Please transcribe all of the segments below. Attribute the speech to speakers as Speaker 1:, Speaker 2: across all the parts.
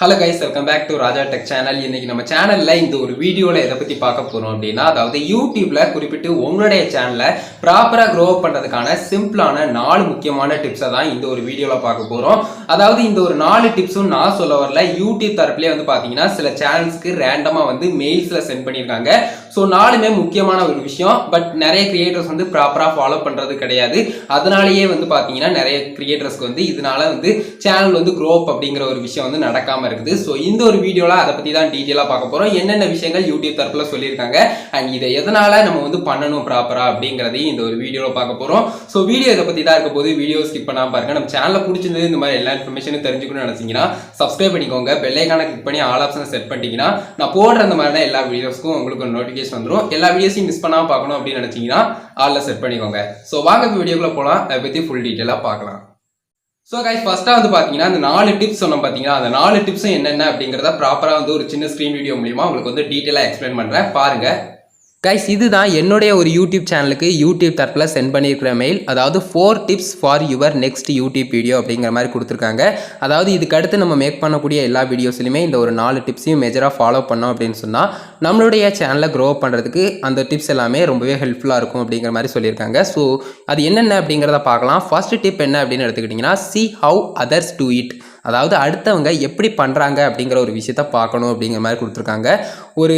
Speaker 1: Hello guys, welcome back to Raja tech channel. இன்னைக்கு நம்ம சேனல்ல இந்த ஒரு வீடியோல எதை பத்தி பார்க்க போறோம் அப்படின்னா, அதாவது யூடியூப்ல குறிப்பிட்டு உங்களுடைய சேனலை ப்ராப்பரா க்ரோ பண்றதுக்கான சிம்பிளான 4 முக்கியமான டிப்ஸை தான் இந்த ஒரு வீடியோல பார்க்க போறோம். அதாவது இந்த ஒரு 4 டிப்ஸும் நான் சொல்ல வரல, யூடியூப் தரப்புலேயே பாத்தீங்கன்னா சில சேனல்ஸ்க்கு ரேண்டமா மெயில்ஸ்ல சென்ட் பண்ணியிருக்காங்க. ஸோ 4மே முக்கியமான ஒரு விஷயம். பட் நிறைய கிரியேட்டர்ஸ் ப்ராப்பரா ஃபாலோ பண்றது கிடையாது. அதனாலேயே பாத்தீங்கன்னா நிறைய கிரியேட்டர்ஸ்க்கு இதனால சேனல் க்ரோ அப் அப்படிங்கிற ஒரு விஷயம் நடக்காம இருக்குது. ஸோ இந்த ஒரு வீடியோல அதை பத்தி தான் டீட்டெயிலா பார்க்க போறோம். என்னென்ன விஷயங்கள் யூடியூப் தரப்புல சொல்லியிருக்காங்க அண்ட் இதை எதனால நம்ம பண்ணணும் ப்ராப்பரா அப்படிங்கறதையும் இந்த ஒரு வீடியோல பார்க்க போறோம். ஸோ வீடியோ இதை பத்தி தான் இருக்க போது. வீடியோ ஸ்கிப் பண்ணாம பாருங்க. நம்ம சேனலை பிடிச்சிருந்தது, இந்த மாதிரி எல்லா இன்ஃபர்மேஷனும் தெரிஞ்சுக்கணும்னு நினைச்சீங்கன்னா சப்ஸ்கிரைப் பண்ணிக்கோங்க. பெல் ஐகானை கிளிக் பண்ணி ஆல் ஆப்ஷனை செட் பண்ணிட்டீங்கன்னா நான் போடுற அந்த மாதிரியான எல்லா வீடியோஸ்க்கும் உங்களுக்கு நோட்டிஃபிகேஷன் வந்துடும். எல்லா வீடியோஸையும் மிஸ் பண்ணாம பார்க்கணும் அப்படின்னு நினைச்சீங்கன்னா ஆல்ல செட் பண்ணிக்கோங்க. ஸோ வாங்க வீடியோக்குள்ள போலாம். அதை பத்தி ஃபுல் டீட்டெயிலா பார்க்கலாம். ஸோ கைஸ், ஃபர்ஸ்டா பாத்தீங்கன்னா அந்த 4 டிப்ஸ் சொன்னோம் பாத்தீங்கன்னா, அந்த 4 டிப்ஸும் என்னென்ன அப்படிங்கறத ப்ராப்பரா ஒரு சின்ன ஸ்கிரீன் வீடியோ மூலியமா உங்களுக்கு டீட்டெயிலா எக்ஸ்பிளைன் பண்றேன், பாருங்க. கைஸ், இதுதான் என்னுடைய ஒரு யூடியூப் சேனலுக்கு யூடியூப் தரப்பில் சென்ட் பண்ணியிருக்கிற மெயில். அதாவது 4 tips for your next YouTube video அப்படிங்கிற மாதிரி கொடுத்துருக்காங்க. அதாவது இதுக்கு அடுத்து நம்ம மேக் பண்ணக்கூடிய எல்லா வீடியோஸ்லையுமே இந்த ஒரு 4 டிப்ஸையும் மேஜராக ஃபாலோ பண்ணோம் அப்படின்னு சொன்னால் நம்மளுடைய சேனலை க்ரோ பண்ணுறதுக்கு அந்த டிப்ஸ் எல்லாமே ரொம்பவே ஹெல்ப்ஃபுல்லாக இருக்கும் அப்படிங்கிற மாதிரி சொல்லியிருக்காங்க. ஸோ அது என்னென்ன அப்படிங்கிறத பார்க்கலாம். ஃபர்ஸ்ட் டிப் என்ன அப்படின்னு எடுத்துக்கிட்டிங்கன்னா, see how others do it. அதாவது அடுத்தவங்க எப்படி பண்ணுறாங்க அப்படிங்கிற ஒரு விஷயத்த பார்க்கணும் அப்படிங்கிற மாதிரி கொடுத்துருக்காங்க. ஒரு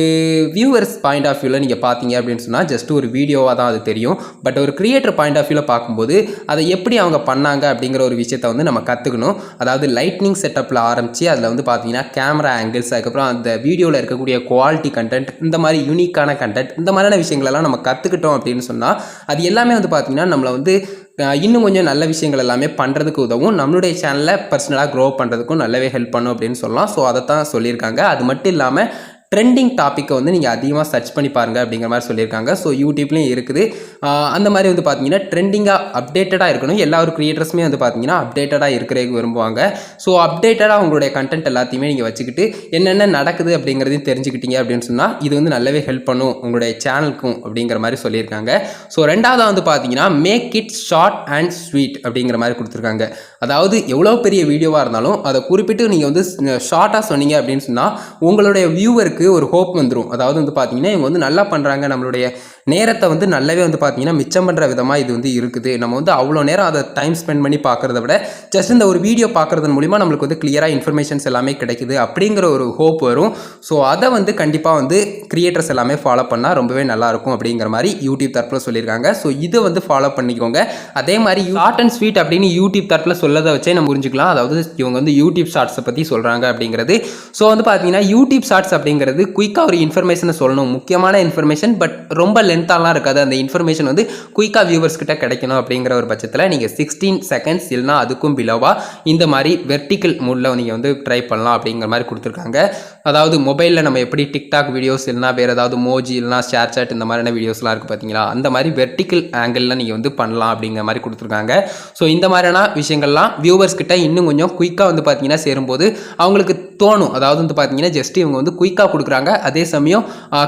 Speaker 1: வியூவர்ஸ் பாயிண்ட் ஆஃப் வியூவில் நீங்கள் பார்த்தீங்க அப்படின்னு சொன்னால் ஜஸ்ட் ஒரு வீடியோவாக தான் அது தெரியும். பட் ஒரு கிரியேட்டர் பாயிண்ட் ஆஃப் வியூவில் பார்க்கும்போது அதை எப்படி அவங்க பண்ணாங்க அப்படிங்கிற ஒரு விஷயத்த நம்ம கற்றுக்கணும். அதாவது லைட்னிங் செட்டப்பில் ஆரம்பித்து அதில் பார்த்தீங்கன்னா கேமரா ஆங்கிள்ஸ், அதுக்கப்புறம் அந்த வீடியோவில் இருக்கக்கூடிய குவாலிட்டி கண்டென்ட், இந்த மாதிரி யூனிக்கான கண்டென்ட், இந்த மாதிரியான விஷயங்களெல்லாம் நம்ம கற்றுக்கிட்டோம் அப்படின்னு சொன்னால் அது எல்லாமே பார்த்தீங்கன்னா நம்மளை இன்னும் கொஞ்சம் நல்ல விஷயங்கள் எல்லாமே பண்ணுறதுக்கு உதவும். நம்மளுடைய சேனலில் பர்சனலாக க்ரோ பண்ணுறதுக்கும் நல்லாவே ஹெல்ப் பண்ணும் அப்படின்னு சொல்லலாம். ஸோ அதை தான் சொல்லியிருக்காங்க. அது மட்டும் இல்லாமல் ட்ரெண்டிங் டாப்பிக்கை நீங்கள் அதிகமாக சர்ச் பண்ணி பாருங்கள் அப்படிங்கிற மாதிரி சொல்லியிருக்காங்க. ஸோ யூடியூப்லேயும் இருக்குது. அந்த மாதிரி பார்த்தீங்கன்னா ட்ரெண்டிங்காக அப்டேட்டடாக இருக்கணும். எல்லா ஒரு க்ரியேட்டர்ஸுமே பார்த்தீங்கன்னா அப்டேட்டடாக இருக்கிறதுக்கு விரும்புவாங்க. ஸோ அப்டேட்டடாக உங்களுடைய கண்டென்ட் எல்லாத்தையுமே நீங்கள் வச்சுக்கிட்டு என்னென்ன நடக்குது அப்படிங்கிறதையும் தெரிஞ்சுக்கிட்டீங்க அப்படின்னு சொன்னால் இது நல்லாவே ஹெல்ப் பண்ணும் உங்களுடைய சேனலுக்கும் அப்படிங்கிற மாதிரி சொல்லியிருக்காங்க. ஸோ ரெண்டாவது பார்த்தீங்கன்னா make it short and sweet அப்படிங்கிற மாதிரி கொடுத்துருக்காங்க. அதாவது எவ்வளோ பெரிய வீடியோவாக இருந்தாலும் அதை குறிப்பிட்டு நீங்கள் ஷார்ட்டாக சொன்னீங்க அப்படின்னு சொன்னால் உங்களுடைய வியூவருக்கு ஒரு ஹோப் வந்துடும். அதாவது பார்த்தீங்கன்னா இவங்க நல்லா பண்ணுறாங்க, நம்மளுடைய நேரத்தை நல்லாவே பார்த்தீங்கன்னா மிச்சம் பண்ணுற விதமாக இது இருக்குது. நம்ம அவ்வளோ நேரம் அதை டைம் ஸ்பெண்ட் பண்ணி பார்க்குறத விட ஜஸ்ட் இந்த ஒரு வீடியோ பார்க்குறது மூலிமா நம்மளுக்கு கிளியராக இன்ஃபர்மேஷன்ஸ் எல்லாமே கிடைக்குது அப்படிங்கிற ஒரு ஹோப் வரும். ஸோ அதை கண்டிப்பாக கிரியேட்டர்ஸ் எல்லாமே ஃபாலோ பண்ணால் ரொம்பவே நல்லாயிருக்கும் அப்படிங்கிற மாதிரி யூடியூப் தரப்பில் சொல்லியிருக்காங்க. ஸோ இதை ஃபாலோ பண்ணிக்கோங்க. அதே மாதிரி ஷார்ட் அண்ட் ஸ்வீட் அப்படின்னு யூடியூப் தரப்பில் சொல்லதை வச்சே நம்ம புரிஞ்சுக்கலாம். அதாவது இவங்க யூடியூப் ஷார்ட்ஸை பற்றி சொல்கிறாங்க அப்படிங்கிறது. ஸோ பார்த்தீங்கன்னா யூடியூப் ஷார்ட்ஸ் அப்படிங்கிறது குயிக்காக ஒரு இன்ஃபர்மேஷனை சொல்லணும், முக்கியமான இன்ஃபர்மேஷன். பட் ரொம்ப லென்த்தாலாம் இருக்காது. அந்த இன்ஃபர்மேஷன் குயிக்காக வியூவர்ஸ் கிட்ட கிடைக்கணும் அப்படிங்கிற ஒரு பட்சத்தில் நீங்கள் 16 செகண்ட்ஸ் இல்லைனா அதுக்கும் பிலோவாக இந்த மாதிரி வெர்டிக்கல் மூடில் நீங்கள் ட்ரை பண்ணலாம் அப்படிங்கிற மாதிரி கொடுத்துருக்காங்க. அதாவது மொபைலில் நம்ம எப்படி டிக்டாக் வீடியோஸ் இல்லைனா வேறு ஏதாவது மோஜி இல்லைனா ஷேர் சாட் இந்த மாதிரியான வீடியோஸ்லாம் இருக்குது பார்த்தீங்களா, அந்த மாதிரி வெர்டிக்கல் ஆங்கிளில் நீங்கள் பண்ணலாம் அப்படிங்கிற மாதிரி கொடுத்துருக்காங்க. ஸோ இந்த மாதிரியான விஷயங்கள்லாம் வியூவர்ஸ் கிட்ட இன்னும் கொஞ்சம் குயிக்காக பார்த்தீங்கன்னா சேரும்போது அவங்களுக்கு தோணும். அதாவது பார்த்தீங்கன்னா ஜஸ்ட் இவங்க குயிக்காக கொடுக்குறாங்க, அதே சமயம்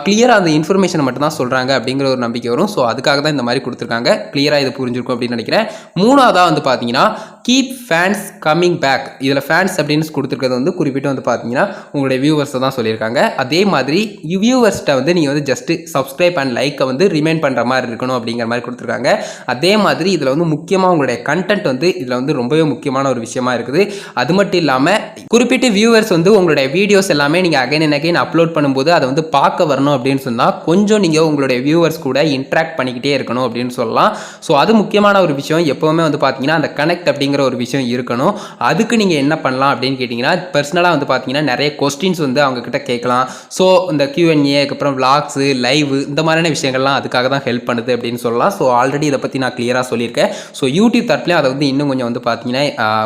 Speaker 1: கிளியராக அந்த இன்ஃபர்மேஷனை மட்டும் தான் சொல்கிறாங்க அப்படிங்கிற ஒரு நம்பிக்கை வரும். ஸோ அதுக்காக தான் இந்த மாதிரி கொடுத்துருக்காங்க. கிளியராக இது புரிஞ்சிருக்கும் அப்படின்னு நினைக்கிறேன். மூணாவதாக பார்த்தீங்கன்னா கீப் ஃபேன்ஸ் கம்மிங் பேக். இதில் ஃபேன்ஸ் அப்படின்னு கொடுத்துருக்கிறது குறிப்பிட்டு பார்த்தீங்கன்னா உங்களுடைய வியூவர்ஸை தான் சொல்லியிருக்காங்க. அதே மாதிரி வியூவர்ஸ்ட்டை நீங்கள் ஜஸ்ட்டு சப்ஸ்கிரைப் அண்ட் லைக்கை ரிமைண்ட் பண்ணுற மாதிரி இருக்கணும் அப்படிங்கிற மாதிரி கொடுத்துருக்காங்க. அதே மாதிரி இதில் முக்கியமாக உங்களுடைய கண்டென்ட் இதில் ரொம்பவே முக்கியமான ஒரு விஷயமா இருக்குது. அது மட்டும் இல்லாமல் குறிப்பிட்டு வியூவர்ஸ் உங்களுடைய வீடியோஸ் எல்லாமே நீங்கள் அகைன் அண்ட் அகைன் அப்லோட் பண்ணும்போது அதை பார்க்க வரணும் அப்படின்னு சொன்னால் கொஞ்சம் நீங்கள் உங்களுடைய வியூவர்ஸ் கூட இன்ட்ராக்ட் பண்ணிக்கிட்டே இருக்கணும் அப்படின்னு சொல்லலாம். ஸோ அது முக்கியமான ஒரு விஷயம். எப்போவுமே பார்த்தீங்கன்னா அந்த கனெக்ட் அப்படிங்கிற ஒரு விஷயம் இருக்கணும். அதுக்கு நீங்கள் என்ன பண்ணலாம் அப்படின்னு கேட்டிங்கன்னா, பர்சனலாக பார்த்தீங்கன்னா நிறைய கொஸ்டின்ஸ் அவங்க கிட்ட கேட்கலாம். ஸோ இந்த Q&A, அதுக்கப்புறம் விளாக்ஸு, லைவ், இந்த மாதிரியான விஷயங்கள்லாம் அதுக்காக தான் ஹெல்ப் பண்ணுது அப்படின்னு சொல்லலாம். ஸோ ஆல்ரெடி இதை பற்றி நான் கிளியராக சொல்லியிருக்கேன். ஸோ யூடியூப் தரப்புலையும் அதை இன்னும் கொஞ்சம் பார்த்தீங்கன்னா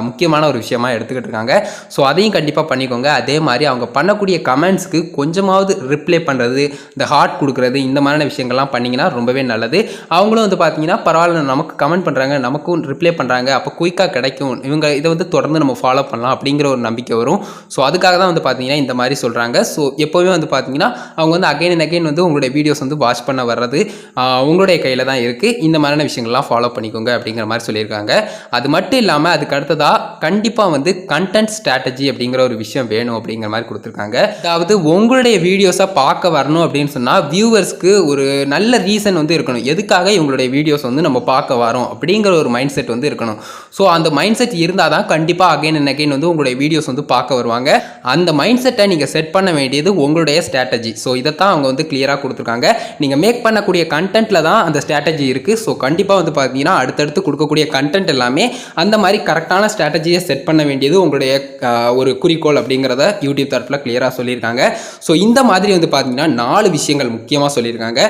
Speaker 1: முக்கியமான ஒரு விஷயமா எடுத்துக்கிட்டு இருக்காங்க. ஸோ அதையும் கண்டிப்பாக பண்ணிக்கோங்க. அதே மாதிரி அவங்க பண்ணக்கூடிய கமெண்ட்ஸ்க்கு கொஞ்சமாவது ரிப்ளை பண்ணுறது, இந்த ஹார்ட் கொடுக்குறது, இந்த மாதிரியான விஷயங்கள்லாம் பண்ணிங்கன்னா ரொம்பவே நல்லது. அவங்களும் பார்த்தீங்கன்னா பரவாயில்ல, நமக்கு கமெண்ட் பண்ணுறாங்க, நமக்கும் ரிப்ளை பண்ணுறாங்க, அப்போ குயிக்காக கிடைக்கும், இவங்க இதை தொடர்ந்து நம்ம ஃபாலோ பண்ணலாம் அப்படிங்கிற ஒரு நம்பிக்கை வரும். ஸோ அதுக்காக தான் பார்த்தீங்கன்னா இந்த மாதிரி சொல்கிறாங்க. ஸோ எப்போவுமே பார்த்தீங்கன்னா அவங்க வந்து அகைன் அண்ட் அகைன் வந்து உங்களுடைய வீடியோஸ் வந்து வாட்ச் பண்ண வர்றது உங்களுடைய கையில் தான் இருக்குது. இந்த மாதிரியான விஷயங்கள்லாம் ஃபாலோ பண்ணிக்கோங்க அப்படிங்கிற மாதிரி சொல்லியிருக்காங்க. அது மட்டும் இல்லாமல் அதுக்கு அடுத்ததாக கண்டிப்பாக வந்து கண்டென்ட் ஸ்ட்ராட்டஜி அப்படிங்கிற ஒரு விஷயம் வேணும் அப்படிங்கிற மாதிரி கொடுத்துருக்காங்க. அதாவது உங்களுடைய வீடியோஸை பார்க்க வரணும் அப்படின்னு சொன்னால் வியூவர்ஸ்க்கு ஒரு நல்ல ரீசன் வந்து இருக்கணும். எதுக்காக இவங்களுடைய வீடியோஸ் வந்து நம்ம பார்க்க வரோம் அப்படிங்கிற ஒரு மைண்ட் செட் வந்து இருக்கணும். ஸோ அந்த மைண்ட் செட் இருந்தால் தான் கண்டிப்பாக அகைன் அண்ட் அகைன் வந்து உங்களுடைய வீடியோஸ் வந்து பார்க்க வருவாங்க. அந்த மைண்ட் செட்டை நீங்கள் செட் பண்ண வேண்டியது உங்களுடைய ஸ்ட்ராட்டஜி. ஸோ இதைத்தான் அவங்க வந்து கிளியராக கொடுத்துருக்காங்க. நீங்கள் மேக் பண்ணக்கூடிய கண்டென்ட்டில் தான் அந்த ஸ்ட்ராட்டஜி இருக்குது. ஸோ கண்டிப்பாக வந்து பார்த்தீங்கன்னா அடுத்தடுத்து கொடுக்கக்கூடிய கண்டென்ட் எல்லாமே அந்த மாதிரி கரெக்டான ஸ்ட்ராட்டஜியை செட் பண்ண வேண்டியது உங்களுடைய ஒரு குறிக்கோள் அப்படிங்கிறத யூடியூப் தரப்பில் கிளியராக சொல்லியிருக்காங்க. ஸோ இந்த மாதிரி வந்து பார்த்தீங்கன்னா 4 விஷயங்கள் முக்கியமாக சொல்லியிருக்காங்க.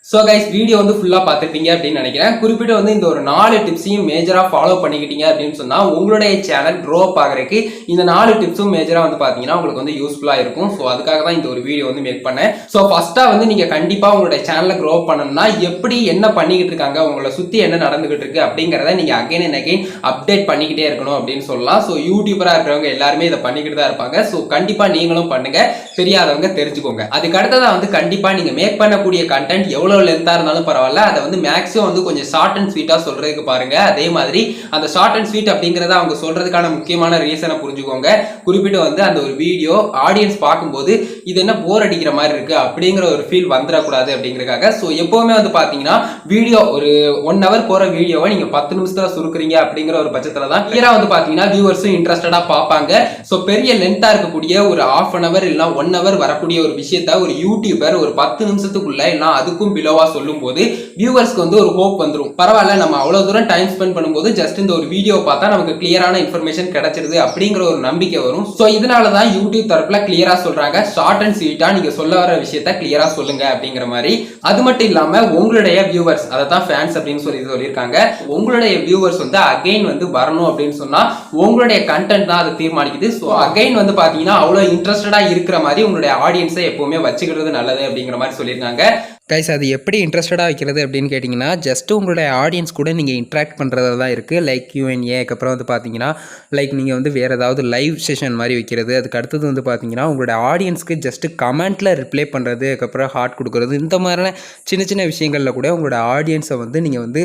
Speaker 1: ஸோ கைஸ் வீடியோ வந்து ஃபுல்லாக பார்த்துருப்பீங்க அப்படின்னு நினைக்கிறேன். குறிப்பிட்டு வந்து இந்த ஒரு 4 டிப்ஸையும் மேஜராக ஃபாலோ பண்ணிக்கிட்டீங்க அப்படின்னு சொன்னால் உங்களுடைய சேனல் க்ரோ அப் ஆகிறதுக்கு இந்த 4 டிப்ஸும் மேஜராக வந்து பார்த்தீங்கன்னா உங்களுக்கு வந்து யூஸ்ஃபுல்லாக இருக்கும். ஸோ அதுக்காக தான் இந்த ஒரு வீடியோ வந்து மேக் பண்ணேன். ஸோ ஃபஸ்ட்டாக வந்து நீங்கள் கண்டிப்பாக உங்களுடைய சேனலை க்ரோ அப் பண்ணணும்னா எப்படி என்ன பண்ணிக்கிட்டு இருக்காங்க, உங்களை சுற்றி என்ன நடந்துகிட்டு இருக்கு அப்படிங்கிறத நீங்கள் அகைன் அண்ட் அகைன் அப்டேட் பண்ணிக்கிட்டே இருக்கணும் அப்படின்னு சொல்லலாம். ஸோ யூடியூபராக இருக்கிறவங்க எல்லாருமே இதை பண்ணிக்கிட்டு தான் இருப்பாங்க. ஸோ கண்டிப்பாக நீங்களும் பண்ணுங்க, தெரியாதவங்க தெரிஞ்சுக்கோங்க. அதுக்கு அடுத்ததாக வந்து கண்டிப்பாக நீங்கள் மேக் பண்ணக்கூடிய கண்டென்ட் எவ்வளோ லென்த்தா இருந்தாலும் பரவாயில்ல, அதை வந்து மேக்ஸிமம் வந்து கொஞ்சம் ஷார்ட் அண்ட் ஸ்வீட்டா சொல்றதுக்கு பாருங்க. அதே மாதிரி அந்த ஷார்ட் அண்ட் ஸ்வீட் அப்படிங்கறத அவங்க சொல்றதுக்கான முக்கியமான ரீசனை புரிஞ்சுக்கோங்க. குறிப்பிட்டு வந்து அந்த ஒரு வீடியோ ஆடியன்ஸ் பார்க்கும்போது இது என்ன போர் அடிக்கிற மாதிரி இருக்கு அப்படிங்கிற ஒரு ஃபீல் வந்துடக்கூடாது அப்படிங்கிறதுக்காக. ஸோ எப்பவுமே வந்து பாத்தீங்கன்னா வீடியோ ஒரு 1 hour போற வீடியோவை நீங்க 10 நிமிஷத்துல சுருக்குறீங்க அப்படிங்கிற ஒரு பட்சத்துல தான் கிளியரா வந்து பாத்தீங்கன்னா வியூவர்ஸும் இன்ட்ரெஸ்டடா பார்ப்பாங்க. ஸோ பெரிய லென்த்தா இருக்கக்கூடிய ஒரு 1/2 hour இல்ல 1 hour வரக்கூடிய ஒரு விஷயத்த ஒரு யூடியூபர் ஒரு 10 நிமிஷத்துக்குள்ள இல்ல அதுக்கும் பிலோவா சொல்லும் போது வியூவர்ஸ்க்கு வந்து ஒரு ஹோப் வந்துரும். பரவாயில்ல, நம்ம அவ்வளவு தூரம் டைம் ஸ்பெண்ட் பண்ணும்போது ஜஸ்ட் இந்த ஒரு வீடியோ பார்த்தா நமக்கு கிளியரான இன்ஃபர்மேஷன் கிடைச்சிருது அப்படிங்கிற ஒரு நம்பிக்கை வரும். சோ இதனால தான் யூடியூப் தரப்புல கிளியரா சொல்றாங்க, ஷார்ட் அண்ட் ஸ்வீட்டா நீங்க சொல்ல வர விஷயத்த கிளியரா சொல்லுங்க அப்படிங்கிற மாதிரி. அது மட்டும் இல்லாம உங்களுடைய வியூவர்ஸ், அதை தான் ஃபேன்ஸ் அப்படின்னு சொல்லியிருக்காங்க. உங்களுடைய வியூவர்ஸ் வந்து அகைன் வந்து வரணும் அப்படின்னு சொன்னா உங்களுடைய கண்டென்ட் தான் அதை தீர்மானிக்குது. ஸோ அகைன் வந்து பாத்தீங்கன்னா அவ்வளவு இன்ட்ரெஸ்டடா இருக்கிற மாதிரி உங்களுடைய ஆடியன்ஸை எப்பவுமே வச்சுக்கிறது நல்லது அப்படிங்கிற மாதிரி சொல்லியிருக்காங்க. கைஸ் அது எப்படி இன்ட்ரெஸ்டடாக வைக்கிறது அப்படின்னு கேட்டிங்கன்னா ஜஸ்ட்டு உங்களுடைய ஆடியன்ஸ் கூட நீங்கள் இன்ட்ராக்ட் பண்ணுறது தான் இருக்குது. லைக் Q&A, அதுக்கப்புறம் வந்து பார்த்தீங்கன்னா லைக் நீங்கள் வந்து வேறு ஏதாவது லைவ் செஷன் மாதிரி வைக்கிறது. அதுக்கு அடுத்தது வந்து பார்த்தீங்கன்னா உங்களுடைய ஆடியன்ஸ்க்கு ஜஸ்ட்டு கமெண்ட்டில் ரிப்ளை பண்ணுறது, அதுக்கப்புறம் ஹார்ட் கொடுக்குறது, இந்த மாதிரியான சின்ன சின்ன விஷயங்களில் கூட உங்களோட ஆடியன்ஸை வந்து நீங்கள் வந்து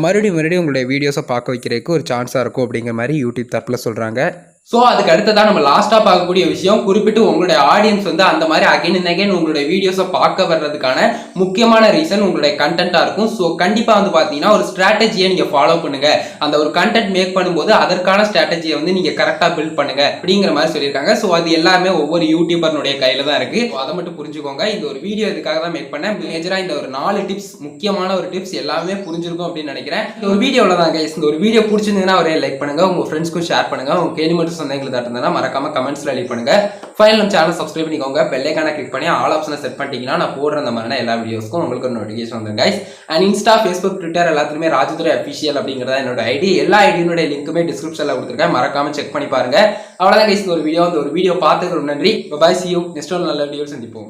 Speaker 1: மறுபடியும் உங்களுடைய வீடியோஸை பார்க்க வைக்கிறதுக்கு ஒரு சான்ஸாக இருக்கும் அப்படிங்கிற மாதிரி யூடியூப் தரப்பில் சொல்கிறாங்க. ஸோ அதுக்கு அடுத்ததான் நம்ம லாஸ்ட்டாக பார்க்கக்கூடிய விஷயம், குறிப்பிட்டு உங்களுடைய ஆடியன்ஸ் வந்து அந்த மாதிரி அகைன் அண்ட் அகைன் உங்களுடைய வீடியோஸை பார்க்க வர்றதுக்கான முக்கியமான ரீசன் உங்களுடைய கண்டென்ட்டாக இருக்கும். ஸோ கண்டிப்பாக வந்து பார்த்தீங்கன்னா ஒரு ஸ்ட்ராட்டஜியை நீங்கள் ஃபாலோ பண்ணுங்க. அந்த ஒரு கண்டென்ட் மேக் பண்ணும்போது அதற்கான ஸ்ட்ராட்டஜியை வந்து நீங்கள் கரெக்டாக பில்ட் பண்ணுங்க அப்படிங்கிற மாதிரி சொல்லியிருக்காங்க. ஸோ அது எல்லாமே ஒவ்வொரு யூடியூபர்னுடைய கையில் தான் இருக்கு. அதை மட்டும் புரிஞ்சுக்கோங்க. இந்த ஒரு வீடியோ இதுக்காக தான் மேக் பண்ணேன். மேஜராக இந்த ஒரு 4 டிப்ஸ், முக்கியமான ஒரு டிப்ஸ் எல்லாமே புரிஞ்சிருக்கும் அப்படின்னு நினைக்கிறேன். இந்த ஒரு வீடியோவில் தான் கைஸ். இந்த ஒரு வீடியோ பிடிச்சிருந்ததுன்னா ஒரே லைக் பண்ணுங்க, உங்க ஃப்ரெண்ட்ஸ்க்கும் ஷேர் பண்ணுங்க. உங்க கேள்வி சொந்தங்களுக்கு மறக்காம கமெண்ட்ஸ்ல லீவ் பண்ணுங்க. ஃபைனல் நம்ம சேனல் சப்ஸ்கிரைப் பண்ணிக்கோங்க. பெல் ஐகானை கிளிக் பண்ணி ஆல் ஆப்ஷனை செட் பண்ணிட்டீங்கன்னா நான் போடுற அந்த மாதிரியான எல்லா வீடியோஸ்க்கும் உங்களுக்கு ஒரு நோட்டிஃபிகேஷன் வந்துடும் guys. And Insta, Facebook, Twitter எல்லாத்துலயுமே ராஜதுரை அஃபிஷியல் அப்படிங்கிறதா என்னோட ஐடி. எல்லா ஐடியோட லிங்க்குமே டிஸ்கிரிப்ஷன்ல கொடுத்துருக்கேன், மறக்காம செக் பண்ணி பாருங்க. அவ்வளவுதான் கைஸ் இந்த ஒரு வீடியோ. பார்த்துக்கு நன்றி. By, see you. நெக்ஸ்ட் ஒரு நல்ல வீடியோ சந்திப்போம்.